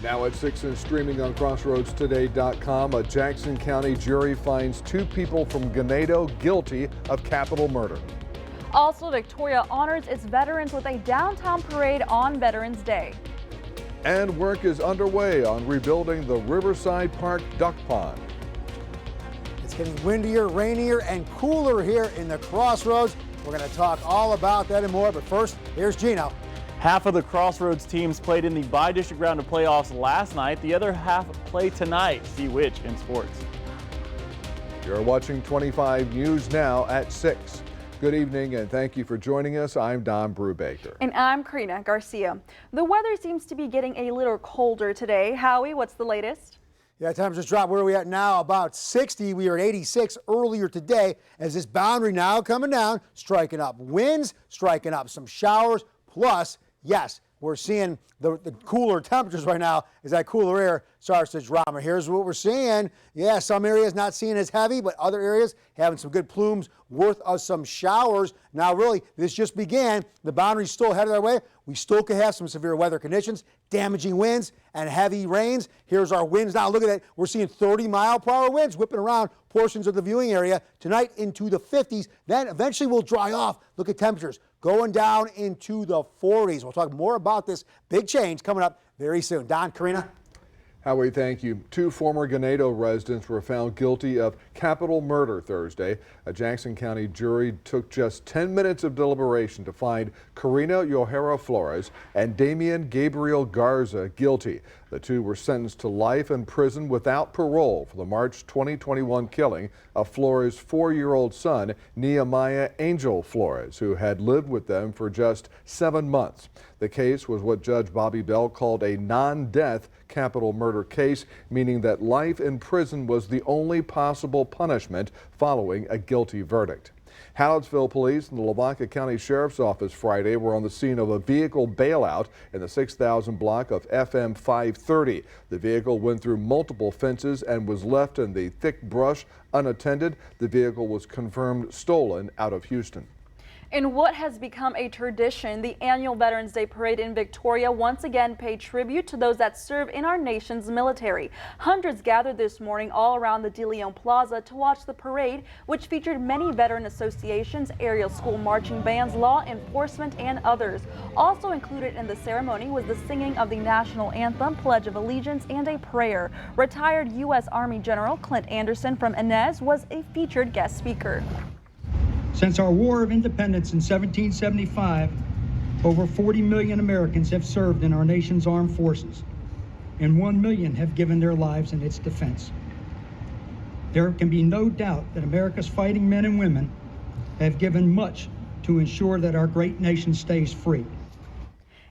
Now at 6 and streaming on crossroadstoday.com, a Jackson County jury finds 2 people from Ganado guilty of capital murder. Also, Victoria honors its veterans with a downtown parade on Veterans Day. And work is underway on rebuilding the Riverside Park duck pond. It's getting windier, rainier, and cooler here in the Crossroads. We're going to talk all about that and more, but first, here's Gino. Half of the Crossroads teams played in the bi-district round of playoffs last night. The other half play tonight. See which in sports. You're watching 25 News now at 6. Good evening and thank you for joining us. I'm Don Brubaker. And I'm Karina Garcia. The weather seems to be getting a little colder today. Howie, what's the latest? Yeah, temperatures drop. Where are we at now? About 60. We were at 86 earlier today as this boundary now coming down, striking up winds, striking up some showers, plus, yes, we're seeing the cooler temperatures right now as that cooler air starts to drop. And here's what we're seeing. Yeah, some areas not seeing as heavy, but other areas having some good plumes worth of some showers. Now, really, this just began. The boundary's still headed our way. We still could have some severe weather conditions, damaging winds and heavy rains. Here's our winds now. Look at that. We're seeing 30-mile-per-hour winds whipping around portions of the viewing area tonight into the 50s. Then eventually we'll dry off. Look at temperatures going down into the 40s. We'll talk more about this big change coming up very soon. Don, Karina. Howie, thank you. 2 former Ganado residents were found guilty of capital murder Thursday. A Jackson County jury took just 10 minutes of deliberation to find Karina Yohara Flores and Damian Gabriel Garza guilty. The 2 were sentenced to life in prison without parole for the March 2021 killing of Flores' 4-year-old son, Nehemiah Angel Flores, who had lived with them for just 7 months. The case was what Judge Bobby Bell called a non-death capital murder case, meaning that life in prison was the only possible punishment following a guilty verdict. Hallettsville police and the Lavaca County Sheriff's Office Friday were on the scene of a vehicle bailout in the 6,000 block of FM 530. The vehicle went through multiple fences and was left in the thick brush unattended. The vehicle was confirmed stolen out of Houston. In what has become a tradition, the annual Veterans Day Parade in Victoria once again paid tribute to those that serve in our nation's military. Hundreds gathered this morning all around the De Leon Plaza to watch the parade, which featured many veteran associations, area school marching bands, law enforcement, and others. Also included in the ceremony was the singing of the national anthem, Pledge of Allegiance, and a prayer. Retired U.S. Army General Clint Anderson from Inez was a featured guest speaker. Since our War of Independence in 1775, over 40 million Americans have served in our nation's armed forces, and 1 million have given their lives in its defense. There can be no doubt that America's fighting men and women have given much to ensure that our great nation stays free.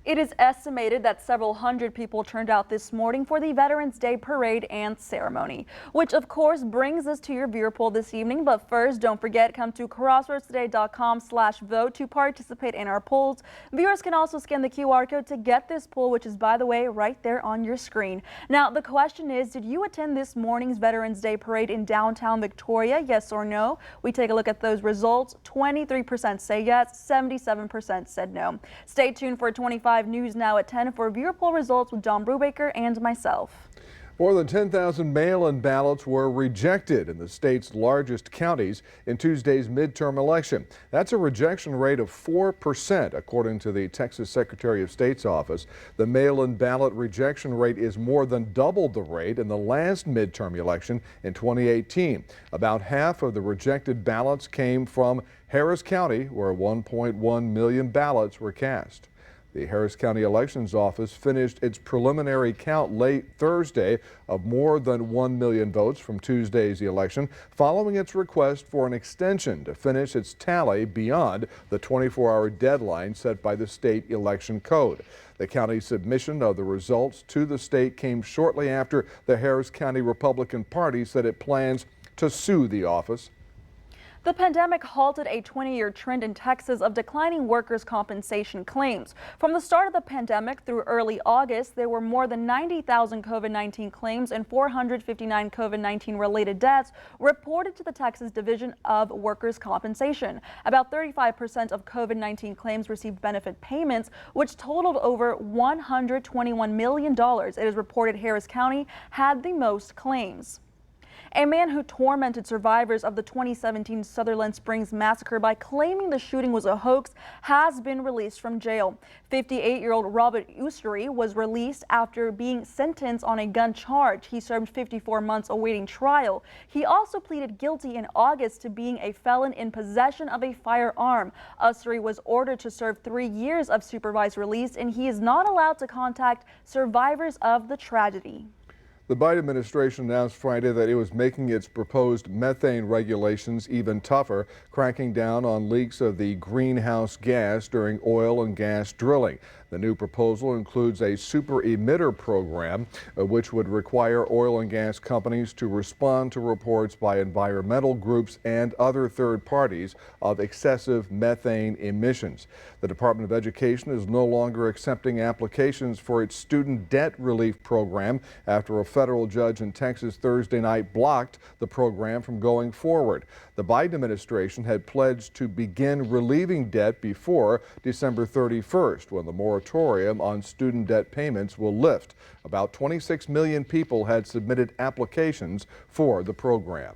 It is estimated that several hundred people turned out this morning for the Veterans Day Parade and ceremony, which of course brings us to your viewer poll this evening. But first, don't forget, come to crossroadstoday.com/vote to participate in our polls. Viewers can also scan the QR code to get this poll, which is, by the way, right there on your screen. Now, the question is, did you attend this morning's Veterans Day Parade in downtown Victoria? Yes or no? We take a look at those results. 23% say yes, 77% said no. Stay tuned for 25 News now at 10 for viewer poll results with Don Brubaker and myself. More than 10,000 mail-in ballots were rejected in the state's largest counties in Tuesday's midterm election. That's a rejection rate of 4%, according to the Texas Secretary of State's office. The mail-in ballot rejection rate is more than double the rate in the last midterm election in 2018. About half of the rejected ballots came from Harris County, where 1.1 million ballots were cast. The Harris County Elections Office finished its preliminary count late Thursday of more than 1 million votes from Tuesday's election, following its request for an extension to finish its tally beyond the 24-hour deadline set by the state election code. The county's submission of the results to the state came shortly after the Harris County Republican Party said it plans to sue the office. The pandemic halted a 20-year trend in Texas of declining workers' compensation claims. From the start of the pandemic through early August, there were more than 90,000 COVID-19 claims and 459 COVID-19 related deaths reported to the Texas Division of Workers' Compensation. About 35% of COVID-19 claims received benefit payments, which totaled over $121 million. It is reported Harris County had the most claims. A man who tormented survivors of the 2017 Sutherland Springs massacre by claiming the shooting was a hoax has been released from jail. 58-year-old Robert Ussery was released after being sentenced on a gun charge. He served 54 months awaiting trial. He also pleaded guilty in August to being a felon in possession of a firearm. Ussery was ordered to serve 3 years of supervised release, and he is not allowed to contact survivors of the tragedy. The Biden administration announced Friday that it was making its proposed methane regulations even tougher, cracking down on leaks of the greenhouse gas during oil and gas drilling. The new proposal includes a super emitter program, which would require oil and gas companies to respond to reports by environmental groups and other third parties of excessive methane emissions. The Department of Education is no longer accepting applications for its student debt relief program after a federal judge in Texas Thursday night blocked the program from going forward. The Biden administration had pledged to begin relieving debt before December 31st, when the moratorium on student debt payments will lift. About 26 million people had submitted applications for the program.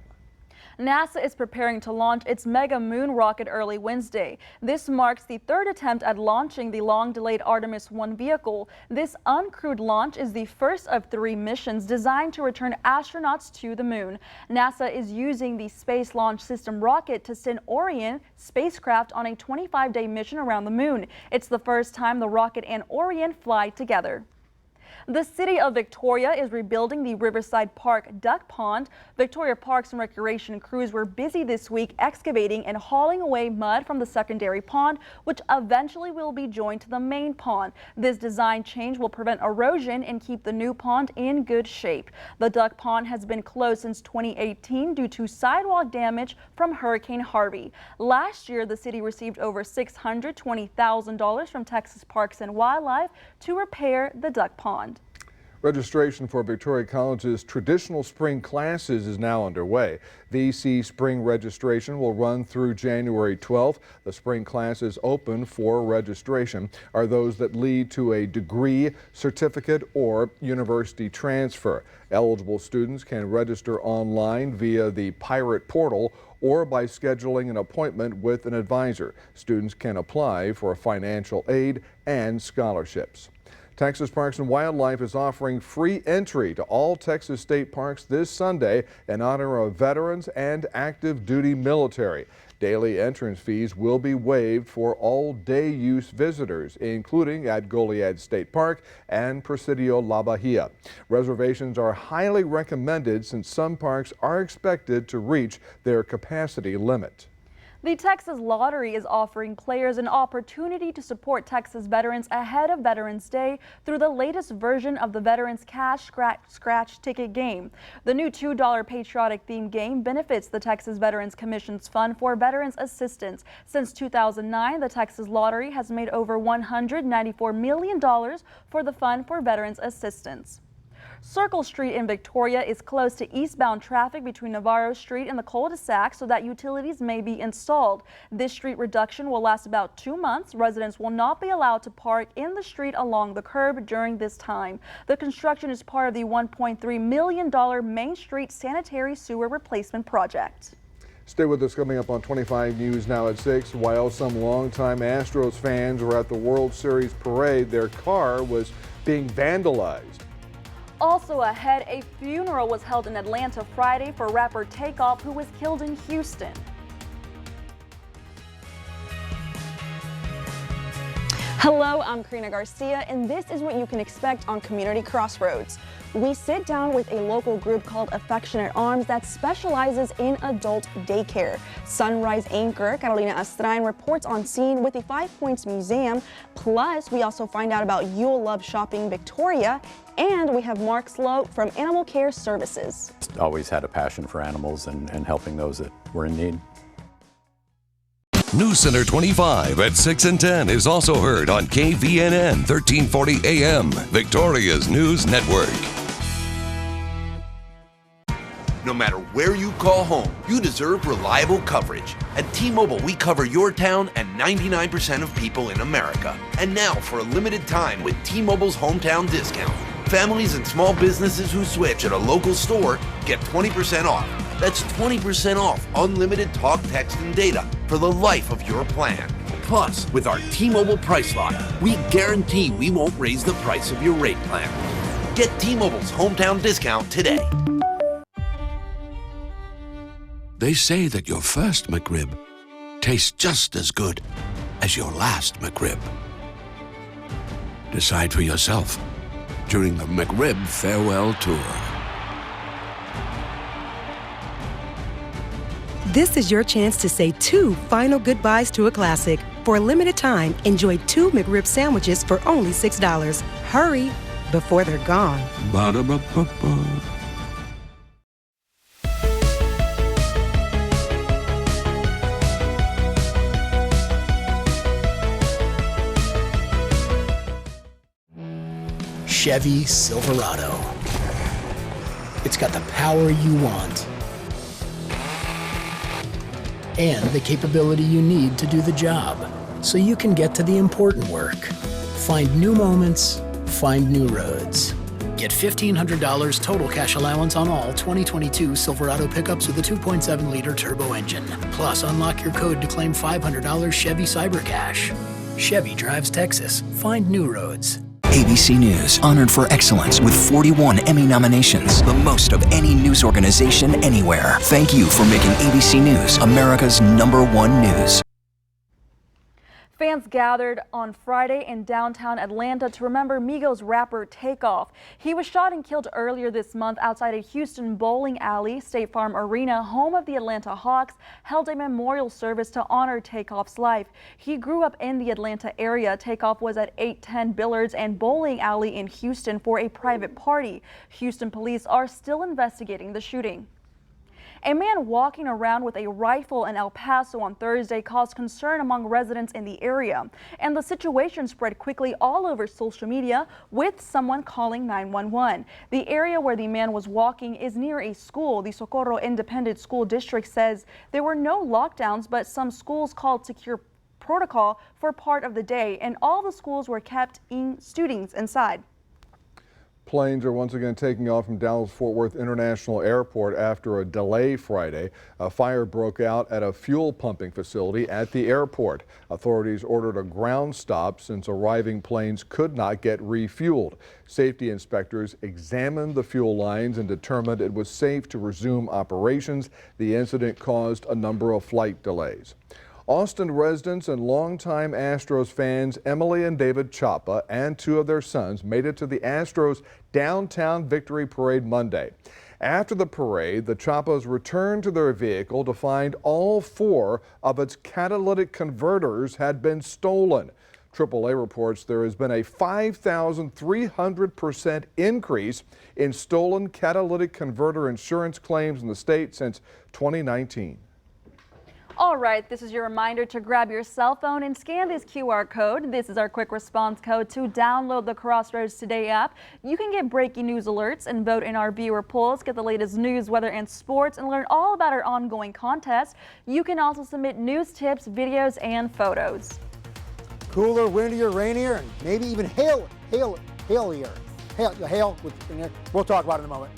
NASA is preparing to launch its mega moon rocket early Wednesday. This marks the third attempt at launching the long-delayed Artemis 1 vehicle. This uncrewed launch is the first of 3 missions designed to return astronauts to the moon. NASA is using the Space Launch System rocket to send Orion spacecraft on a 25-day mission around the moon. It's the first time the rocket and Orion fly together. The city of Victoria is rebuilding the Riverside Park duck pond. Victoria Parks and Recreation crews were busy this week excavating and hauling away mud from the secondary pond, which eventually will be joined to the main pond. This design change will prevent erosion and keep the new pond in good shape. The duck pond has been closed since 2018 due to sidewalk damage from Hurricane Harvey. Last year, the city received over $620,000 from Texas Parks and Wildlife to repair the duck pond. Registration for Victoria College's traditional spring classes is now underway. VC spring registration will run through January 12th. The spring classes open for registration are those that lead to a degree, certificate, or university transfer. Eligible students can register online via the Pirate portal or by scheduling an appointment with an advisor. Students can apply for financial aid and scholarships. Texas Parks and Wildlife is offering free entry to all Texas state parks this Sunday in honor of veterans and active duty military. Daily entrance fees will be waived for all day use visitors, including at Goliad State Park and Presidio La Bahia. Reservations are highly recommended since some parks are expected to reach their capacity limit. The Texas Lottery is offering players an opportunity to support Texas veterans ahead of Veterans Day through the latest version of the Veterans Cash Scratch ticket game. The new $2 patriotic-themed game benefits the Texas Veterans Commission's Fund for Veterans Assistance. Since 2009, the Texas Lottery has made over $194 million for the Fund for Veterans Assistance. Circle Street in Victoria is closed to eastbound traffic between Navarro Street and the cul-de-sac so that utilities may be installed. This street reduction will last about 2 months. Residents will not be allowed to park in the street along the curb during this time. The construction is part of the $1.3 million Main Street sanitary sewer replacement project. Stay with us. Coming up on 25 News now at 6. While some longtime Astros fans were at the World Series parade, their car was being vandalized. Also ahead, a funeral was held in Atlanta Friday for rapper Takeoff, who was killed in Houston. Hello, I'm Karina Garcia, and this is what you can expect on Community Crossroads. We sit down with a local group called Affectionate Arms that specializes in adult daycare. Sunrise anchor Carolina Astrain reports on scene with the 5 Points Museum. Plus, we also find out about You'll Love Shopping Victoria, and we have Mark Sloat from Animal Care Services. Always had a passion for animals and helping those that were in need. News Center 25 at 6 and 10 is also heard on KVNN 1340 AM, Victoria's News Network. No matter where you call home, you deserve reliable coverage. At T-Mobile, we cover your town and 99% of people in America. And now, for a limited time with T-Mobile's hometown discount, families and small businesses who switch at a local store get 20% off. That's 20% off unlimited talk, text, and data for the life of your plan. Plus, with our T-Mobile Price Lock, we guarantee we won't raise the price of your rate plan. Get T-Mobile's hometown discount today. They say that your first McRib tastes just as good as your last McRib. Decide for yourself during the McRib Farewell Tour. This is your chance to say 2 final goodbyes to a classic. For a limited time, enjoy 2 McRib sandwiches for only $6. Hurry, before they're gone. Ba-da-ba-ba-ba. Chevy Silverado. It's got the power you want and the capability you need to do the job, so you can get to the important work. Find new moments, find new roads. Get $1,500 total cash allowance on all 2022 Silverado pickups with a 2.7-liter turbo engine. Plus, unlock your code to claim $500 Chevy Cyber Cash. Chevy drives Texas. Find new roads. ABC News, honored for excellence with 41 Emmy nominations, the most of any news organization anywhere. Thank you for making ABC News America's #1 news. Fans gathered on Friday in downtown Atlanta to remember Migos rapper Takeoff. He was shot and killed earlier this month outside a Houston bowling alley. State Farm Arena, home of the Atlanta Hawks, held a memorial service to honor Takeoff's life. He grew up in the Atlanta area. Takeoff was at 810 Billards and Bowling Alley in Houston for a private party. Houston police are still investigating the shooting. A man walking around with a rifle in El Paso on Thursday caused concern among residents in the area, and the situation spread quickly all over social media, with someone calling 911. The area where the man was walking is near a school. The Socorro Independent School District says there were no lockdowns, but some schools called secure protocol for part of the day, and all the schools were kept students inside. Planes are once again taking off from Dallas-Fort Worth International Airport after a delay Friday. A fire broke out at a fuel pumping facility at the airport. Authorities ordered a ground stop since arriving planes could not get refueled. Safety inspectors examined the fuel lines and determined it was safe to resume operations. The incident caused a number of flight delays. Austin residents and longtime Astros fans Emily and David Chapa and 2 of their sons made it to the Astros downtown victory parade Monday. After the parade, the Chapas returned to their vehicle to find all 4 of its catalytic converters had been stolen. AAA reports there has been a 5,300% increase in stolen catalytic converter insurance claims in the state since 2019. All right, this is your reminder to grab your cell phone and scan this QR code. This is our quick response code to download the Crossroads Today app. You can get breaking news alerts and vote in our viewer polls, get the latest news, weather, and sports, and learn all about our ongoing contest. You can also submit news tips, videos, and photos. Cooler, windier, rainier, and maybe even hailier. Hail. We'll talk about it in a moment.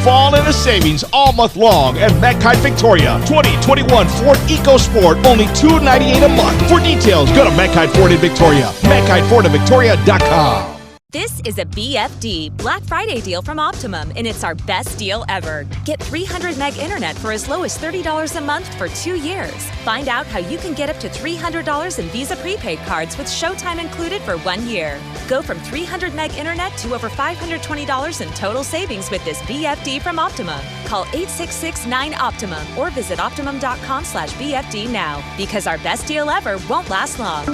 Fall into savings all month long at McKite Victoria. 2021 Ford EcoSport, only $298 a month. For details, go to McKite Ford in Victoria. McKiteFordinVictoria.com. This is a BFD Black Friday deal from Optimum, and it's our best deal ever. Get 300 meg internet for as low as $30 a month for 2 years. Find out how you can get up to $300 in Visa prepaid cards with Showtime included for 1 year. Go from 300 meg internet to over $520 in total savings with this BFD from Optimum. Call 866-9-OPTIMUM or visit optimum.com/BFD now, because our best deal ever won't last long.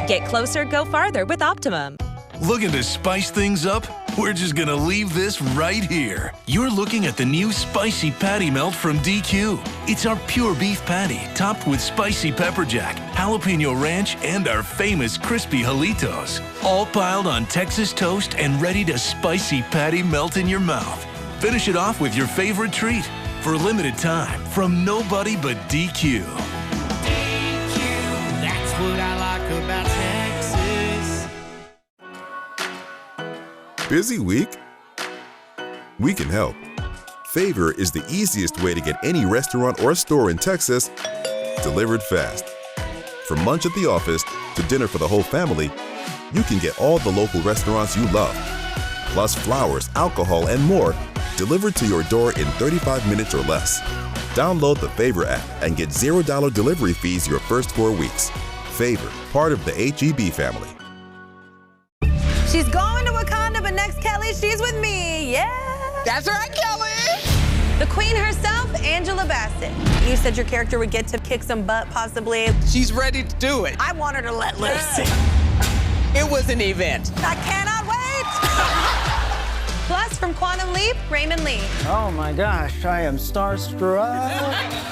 Get closer, go farther with Optimum. Looking to spice things up? We're just gonna leave this right here. You're looking at the new Spicy Patty Melt from DQ. It's our pure beef patty, topped with spicy pepper jack, jalapeno ranch, and our famous crispy Jalitos. All piled on Texas toast and ready to spicy patty melt in your mouth. Finish it off with your favorite treat. For a limited time, from nobody but DQ. DQ, that's what I like about Texas. Busy week? We can help. Favor is the easiest way to get any restaurant or store in Texas delivered fast. From lunch at the office to dinner for the whole family, you can get all the local restaurants you love, plus flowers, alcohol, and more delivered to your door in 35 minutes or less. Download the Favor app and get $0 delivery fees your first 4 weeks. Favor, part of the HEB family. She's going to Wakanda, but next, Kelly, she's with me. Yeah. That's right, Kelly. The queen herself, Angela Bassett. You said your character would get to kick some butt, possibly. She's ready to do it. I want her to let loose. It was an event. I cannot wait. Plus, from Quantum Leap, Raymond Lee. Oh my gosh, I am starstruck.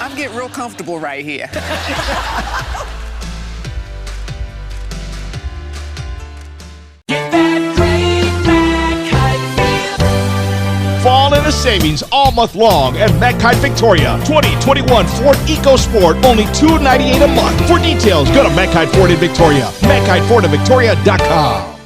I'm getting real comfortable right here. Fall into savings all month long at Mackay Victoria. 2021 Ford EcoSport, only $298 a month. For details, go to Mackay Ford in Victoria. MackayFordinVictoria.com.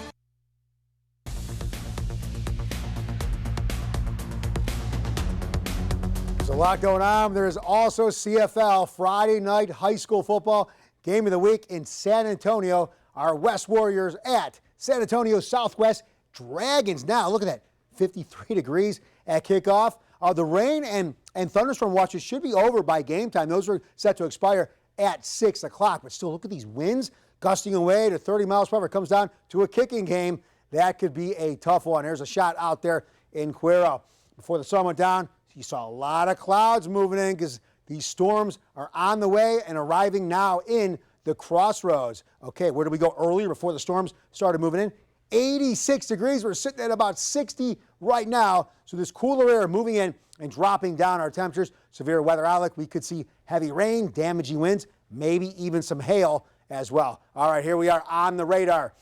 There's a lot going on. There's also CFL, Friday night high school football, game of the week in San Antonio. Our West Warriors at San Antonio Southwest Dragons. Now, look at that, 53 degrees at kickoff. The rain and thunderstorm watches should be over by game time. Those are set to expire at 6 o'clock. But still, look at these winds gusting away to 30 miles per hour. It comes down to a kicking game. That could be a tough one. There's a shot out there in Cuero. Before the sun went down, you saw a lot of clouds moving in because these storms are on the way and arriving now in the crossroads. Okay, where did we go earlier before the storms started moving in? 86 degrees. We're sitting at about 60 right now. So this cooler air moving in and dropping down our temperatures. Severe weather outlook. We could see heavy rain, damaging winds, maybe even some hail as well. All right, here we are on the radar.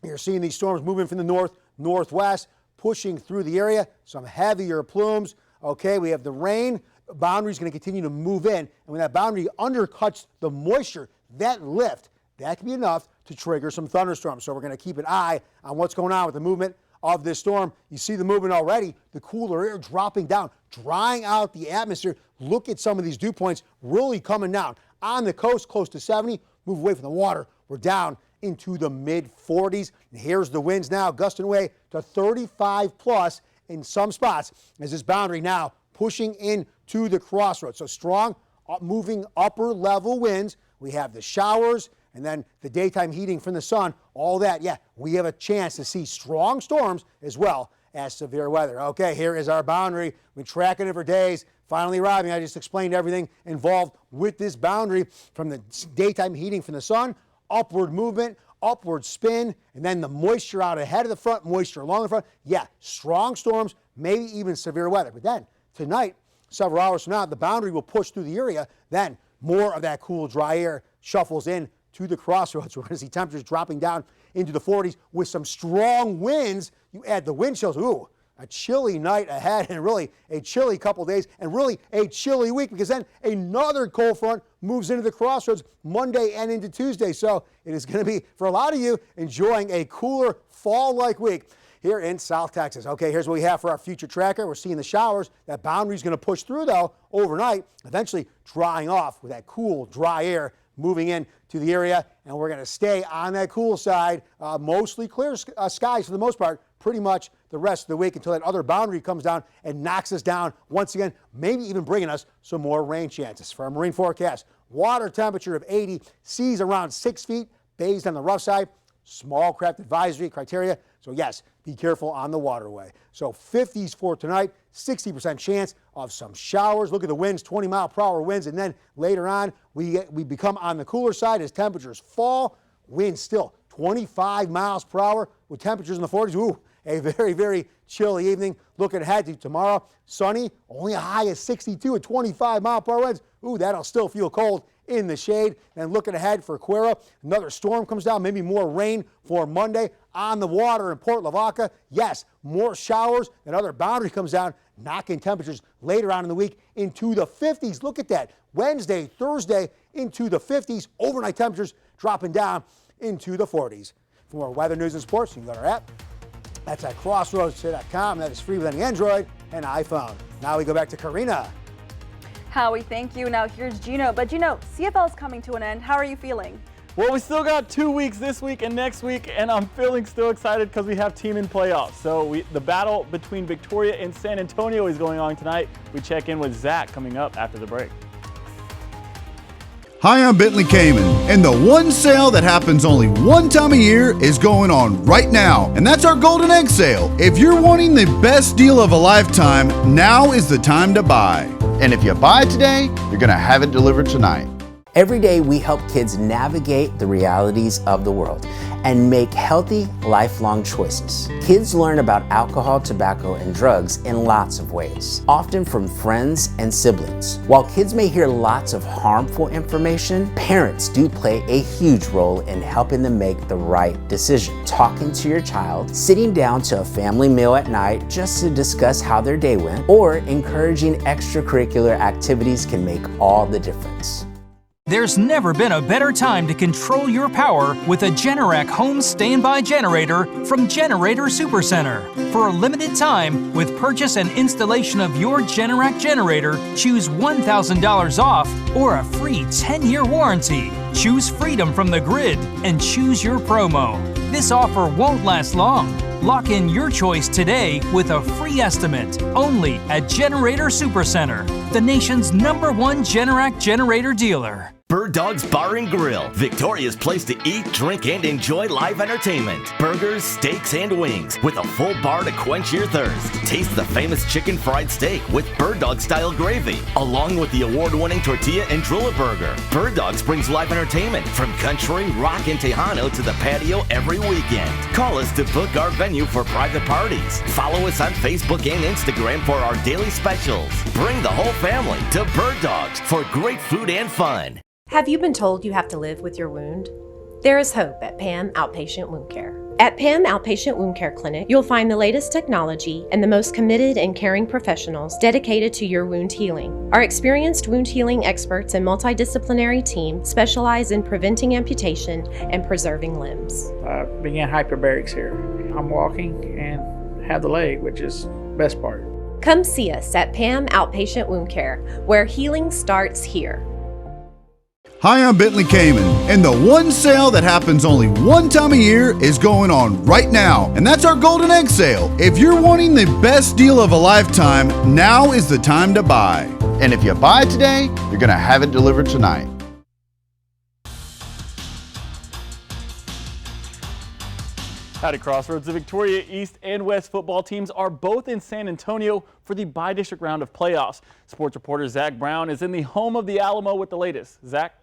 You're seeing these storms moving from the north, northwest, pushing through the area. Some heavier plumes. Okay, we have the rain. The boundary is going to continue to move in. And when that boundary undercuts the moisture, that lift, that can be enough to trigger some thunderstorms. So we're going to keep an eye on what's going on with the movement of this storm. You see the movement already, the cooler air dropping down, drying out the atmosphere. Look at some of these dew points really coming down. On the coast, close to 70, move away from the water. We're down into the mid-40s. And here's the winds now, gusting away to 35 plus in some spots as this boundary now pushing into the crossroads. So strong, moving upper level winds. We have the showers and then the daytime heating from the sun, all that. Yeah, we have a chance to see strong storms as well as severe weather. Okay, here is our boundary. We've been tracking it for days. Finally arriving. I just explained everything involved with this boundary from the daytime heating from the sun, upward movement, upward spin, and then the moisture out ahead of the front, moisture along the front. Yeah, strong storms, maybe even severe weather. But then tonight, several hours from now, the boundary will push through the area. Then more of that cool, dry air shuffles in to the crossroads. We're going to see temperatures dropping down into the 40s with some strong winds. You add the wind chills. Ooh, a chilly night ahead and really a chilly couple days and really a chilly week because then another cold front moves into the crossroads Monday and into Tuesday. So it is going to be, for a lot of you, enjoying a cooler fall-like week here in South Texas. Okay, here's what we have for our future tracker. We're seeing the showers. That boundary is going to push through, though, overnight, eventually drying off with that cool, dry air moving in to the area, and we're going to stay on that cool side. Mostly clear skies for the most part, pretty much the rest of the week until that other boundary comes down and knocks us down once again, maybe even bringing us some more rain chances. For our marine forecast, water temperature of 80, seas around 6 feet, bays on the rough side, small craft advisory criteria. So yes, be careful on the waterway. So 50s for tonight, 60% chance of some showers. Look at the winds, 20-mile-per-hour winds, and then later on, we become on the cooler side as temperatures fall. Winds still 25 miles per hour with temperatures in the 40s. Ooh, a very, very chilly evening. Looking ahead to tomorrow, sunny, only a high of 62 at 25-mile-per-hour winds. Ooh, that'll still feel cold in the shade. And looking ahead for Aquara, another storm comes down, maybe more rain for Monday. On the water in Port Lavaca, yes, more showers. Another boundary comes down, knocking temperatures later on in the week into the 50s. Look at that. Wednesday, Thursday into the 50s. Overnight temperatures dropping down into the 40s. For more weather, news, and sports, you can go to our app. That's at crossroads.com. That is free with any Android and iPhone. Now we go back to Karina. Howie, thank you. Now here's Gino. But Gino, CFL is coming to an end. How are you feeling? Well, we still got 2 weeks this week and next week, and I'm feeling still excited because we have team in playoffs. So the battle between Victoria and San Antonio is going on tonight. We check in with Zach coming up after the break. Hi, I'm Bentley Kamen, and the one sale that happens only one time a year is going on right now, and that's our Golden Egg Sale. If you're wanting the best deal of a lifetime, now is the time to buy. And if you buy today, you're going to have it delivered tonight. Every day we help kids navigate the realities of the world and make healthy, lifelong choices. Kids learn about alcohol, tobacco, and drugs in lots of ways, often from friends and siblings. While kids may hear lots of harmful information, parents do play a huge role in helping them make the right decision. Talking to your child, sitting down to a family meal at night just to discuss how their day went, or encouraging extracurricular activities can make all the difference. There's never been a better time to control your power with a Generac home standby generator from Generator Supercenter. For a limited time, with purchase and installation of your Generac generator, choose $1,000 off or a free 10-year warranty. Choose freedom from the grid and choose your promo. This offer won't last long. Lock in your choice today with a free estimate only at Generator Supercenter, the nation's #1 Generac generator dealer. Bird Dog's Bar and Grill, Victoria's place to eat, drink, and enjoy live entertainment. Burgers, steaks, and wings with a full bar to quench your thirst. Taste the famous chicken fried steak with Bird Dog style gravy, along with the award-winning tortilla and drilla burger. Bird Dogs brings live entertainment from country, rock, and Tejano to the patio every weekend. Call us to book our venue for private parties. Follow us on Facebook and Instagram for our daily specials. Bring the whole family to Bird Dogs for great food and fun. Have you been told you have to live with your wound? There is hope at PAM Outpatient Wound Care. At PAM Outpatient Wound Care Clinic, you'll find the latest technology and the most committed and caring professionals dedicated to your wound healing. Our experienced wound healing experts and multidisciplinary team specialize in preventing amputation and preserving limbs. I began hyperbarics here. I'm walking and have the leg, which is the best part. Come see us at PAM Outpatient Wound Care, where healing starts here. Hi, I'm Bentley Kamen, and the one sale that happens only one time a year is going on right now, and that's our Golden Egg Sale. If you're wanting the best deal of a lifetime, now is the time to buy. And if you buy today, you're going to have it delivered tonight. Howdy, Crossroads. The Victoria East and West football teams are both in San Antonio for the bi-district round of playoffs. Sports reporter Zach Brown is in the home of the Alamo with the latest. Zach?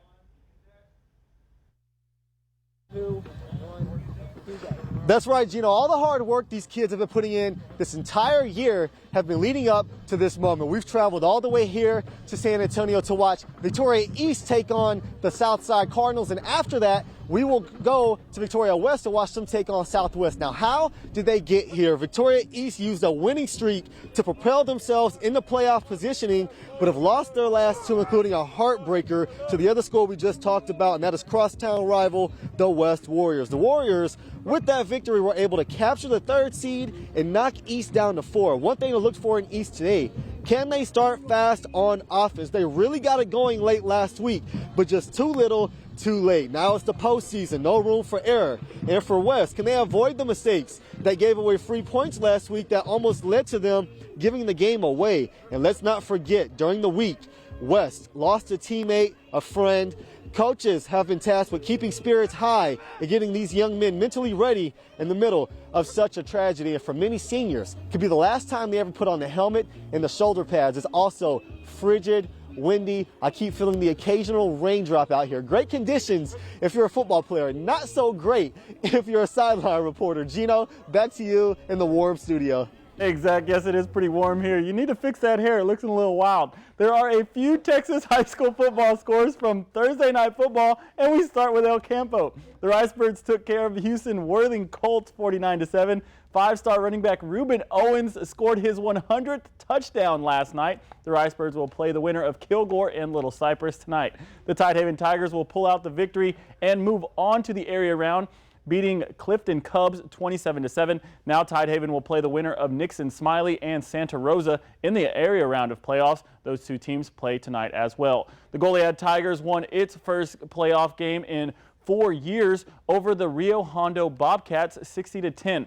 That's right, Gino. All the hard work these kids have been putting in this entire year have been leading up to this moment. We've traveled all the way here to San Antonio to watch Victoria East take on the Southside Cardinals, and after that, we will go to Victoria West to watch them take on Southwest. Now, how did they get here? Victoria East used a winning streak to propel themselves into playoff positioning, but have lost their last two, including a heartbreaker to the other school we just talked about, and that is crosstown rival, the West Warriors. The Warriors, with that victory, were able to capture the third seed and knock East down to 4. One thing to look for in East today, can they start fast on offense? They really got it going late last week, but just too little, too late. Now it's the postseason, no room for error. And for West, can they avoid the mistakes that gave away free points last week that almost led to them giving the game away? And let's not forget, during the week, West lost a teammate, a friend. Coaches have been tasked with keeping spirits high and getting these young men mentally ready in the middle of such a tragedy. And for many seniors, it could be the last time they ever put on the helmet, and the shoulder pads is also frigid windy. I keep feeling the occasional raindrop out here. Great conditions if you're a football player, not so great if you're a sideline reporter. Gino, back to you in the warm studio. Hey, Zach, yes, it is pretty warm here. You need to fix that hair. It looks a little wild. There are a few Texas high school football scores from Thursday Night Football, and we start with El Campo. The Ricebirds took care of the Houston Worthing Colts 49-7. Five-star running back Reuben Owens scored his 100th touchdown last night. The Ricebirds will play the winner of Kilgore and Little Cypress tonight. The Tidehaven Tigers will pull out the victory and move on to the area round, beating Clifton Cubs 27-7. Now Tidehaven will play the winner of Nixon Smiley and Santa Rosa in the area round of playoffs. Those two teams play tonight as well. The Goliad Tigers won its first playoff game in 4 years over the Rio Hondo Bobcats 60-10.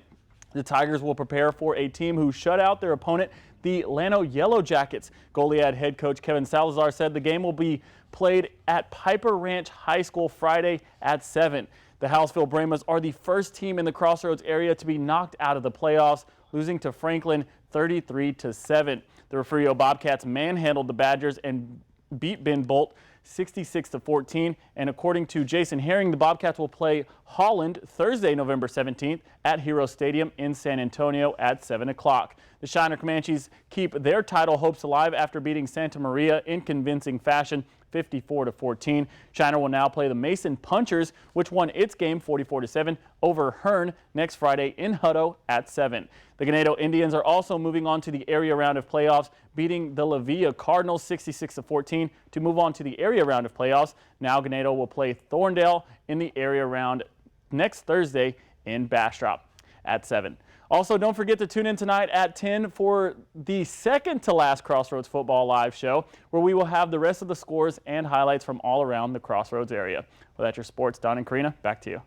The Tigers will prepare for a team who shut out their opponent, the Llano Yellow Jackets. Goliad head coach Kevin Salazar said the game will be played at Piper Ranch High School Friday at 7. The Hallsville Brahmas are the first team in the Crossroads area to be knocked out of the playoffs, losing to Franklin 33-7. The Refugio Bobcats manhandled the Badgers and beat Ben Bolt 66-14. And according to Jason Herring, the Bobcats will play Holland Thursday, November 17th at Hero Stadium in San Antonio at 7 o'clock. The Shiner Comanches keep their title hopes alive after beating Santa Maria in convincing fashion 54-14. Shiner will now play the Mason Punchers, which won its game 44-7 over Hearn next Friday in Hutto at 7. The Ganado Indians are also moving on to the area round of playoffs, beating the La Villa Cardinals 66-14 to move on to the area round of playoffs. Now Ganado will play Thorndale in the area round next Thursday in Bastrop at 7. Also, don't forget to tune in tonight at 10 for the second to last Crossroads Football Live show, where we will have the rest of the scores and highlights from all around the Crossroads area. Well, that's your sports. Don and Karina, back to you.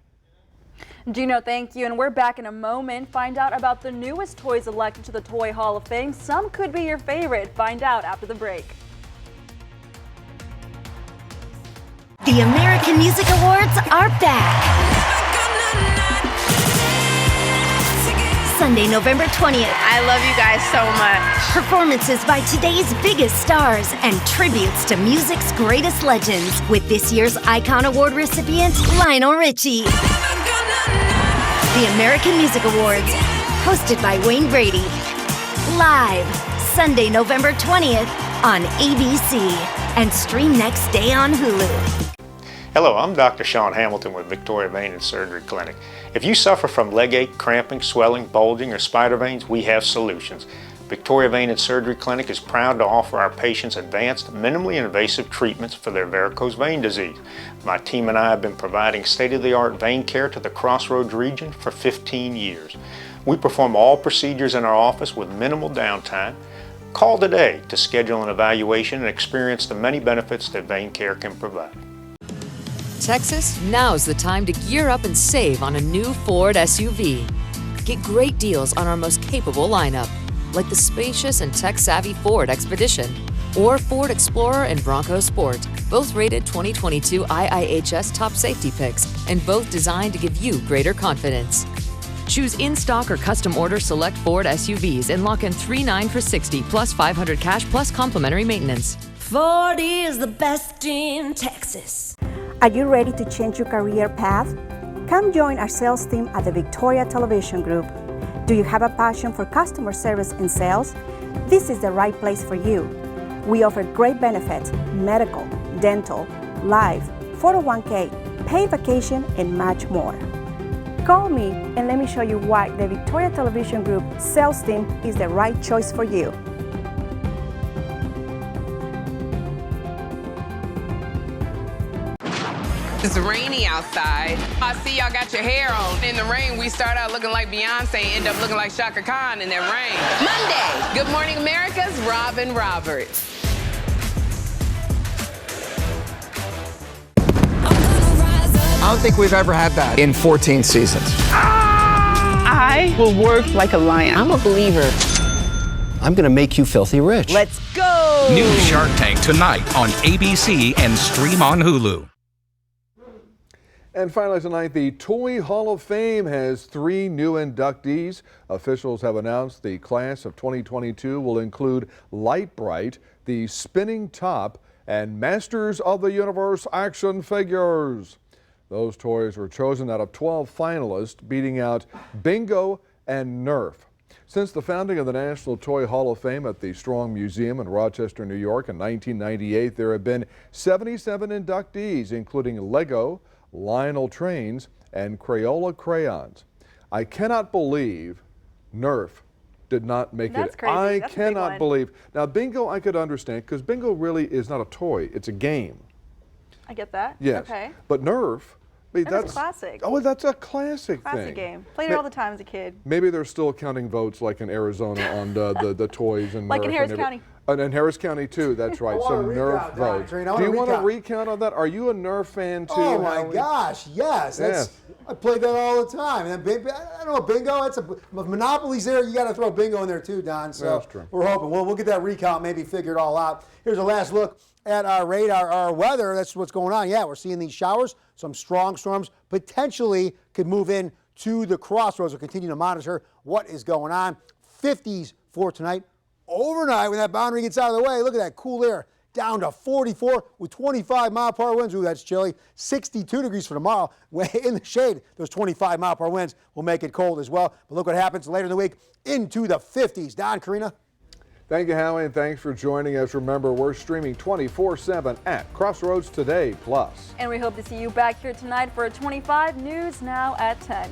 Gino, thank you. And we're back in a moment. Find out about the newest toys elected to the Toy Hall of Fame. Some could be your favorite. Find out after the break. The American Music Awards are back. Sunday, November 20th. I love you guys so much. Performances by today's biggest stars and tributes to music's greatest legends with this year's Icon Award recipient, Lionel Richie. The American Music Awards, hosted by Wayne Brady. Live, Sunday, November 20th on ABC and stream next day on Hulu. Hello, I'm Dr. Sean Hamilton with Victoria Vein and Surgery Clinic. If you suffer from leg ache, cramping, swelling, bulging, or spider veins, we have solutions. Victoria Vein and Surgery Clinic is proud to offer our patients advanced, minimally invasive treatments for their varicose vein disease. My team and I have been providing state-of-the-art vein care to the Crossroads region for 15 years. We perform all procedures in our office with minimal downtime. Call today to schedule an evaluation and experience the many benefits that vein care can provide. Texas, now's the time to gear up and save on a new Ford SUV. Get great deals on our most capable lineup, like the spacious and tech-savvy Ford Expedition or Ford Explorer and Bronco Sport, both rated 2022 IIHS top safety picks and both designed to give you greater confidence. Choose in-stock or custom order select Ford SUVs and lock in $3,900 for $60 plus $500 cash plus complimentary maintenance. Ford is the best in Texas. Are you ready to change your career path? Come join our sales team at the Victoria Television Group. Do you have a passion for customer service and sales? This is the right place for you. We offer great benefits, medical, dental, life, 401k, paid vacation, and much more. Call me and let me show you why the Victoria Television Group sales team is the right choice for you. It's rainy outside. I see y'all got your hair on. In the rain, we start out looking like Beyonce, end up looking like Shaka Khan in that rain. Monday, Good Morning America's Robin Roberts. I don't think we've ever had that in 14 seasons. I will work like a lion. I'm a believer. I'm gonna make you filthy rich. Let's go! New Shark Tank tonight on ABC and stream on Hulu. And finally tonight, the Toy Hall of Fame has 3 new inductees. Officials have announced the class of 2022 will include Light Bright, the Spinning Top, and Masters of the Universe action figures. Those toys were chosen out of 12 finalists, beating out Bingo and Nerf. Since the founding of the National Toy Hall of Fame at the Strong Museum in Rochester, New York in 1998, there have been 77 inductees, including Lego, Lionel Trains, and Crayola crayons. I cannot believe Nerf did not make That's it. crazy. I That's a big cannot one. believe. Now, Bingo I could understand because Bingo really is not a toy, it's a game. I get that. Yes. Okay. But Nerf, I mean, Nerf's that's a classic. Oh, that's a classic Classic thing. game. Played it all the time as a kid. Maybe they're still counting votes like in Arizona on the toys and Like in Nerf Harris and County. And in Harris County too, that's right. I So want a Nerf recount, votes. Trina. I Do you want a want a recount. recount on that? Are you a Nerf fan too? Oh my Howie? gosh, yes. Yes. I played that all the time. And then, I don't know, bingo, that's if Monopoly's there, you got to throw bingo in there too, Don. So That's true. we're hoping. We'll get that recount, maybe figure it all out. Here's a last look at our radar, our weather. That's what's going on. Yeah, we're seeing these showers. Some strong storms potentially could move in to the crossroads. We'll continue to monitor what is going on. 50s for tonight. Overnight, when that boundary gets out of the way, look at that cool air. Down to 44 with 25-mile-per-hour winds. Ooh, that's chilly. 62 degrees for tomorrow. In the shade, those 25-mile-per-hour winds will make it cold as well. But look what happens later in the week into the 50s. Don, Karina. Thank you, Howie, and thanks for joining us. Remember, we're streaming 24/7 at Crossroads Today Plus. And we hope to see you back here tonight for 25 News Now at 10.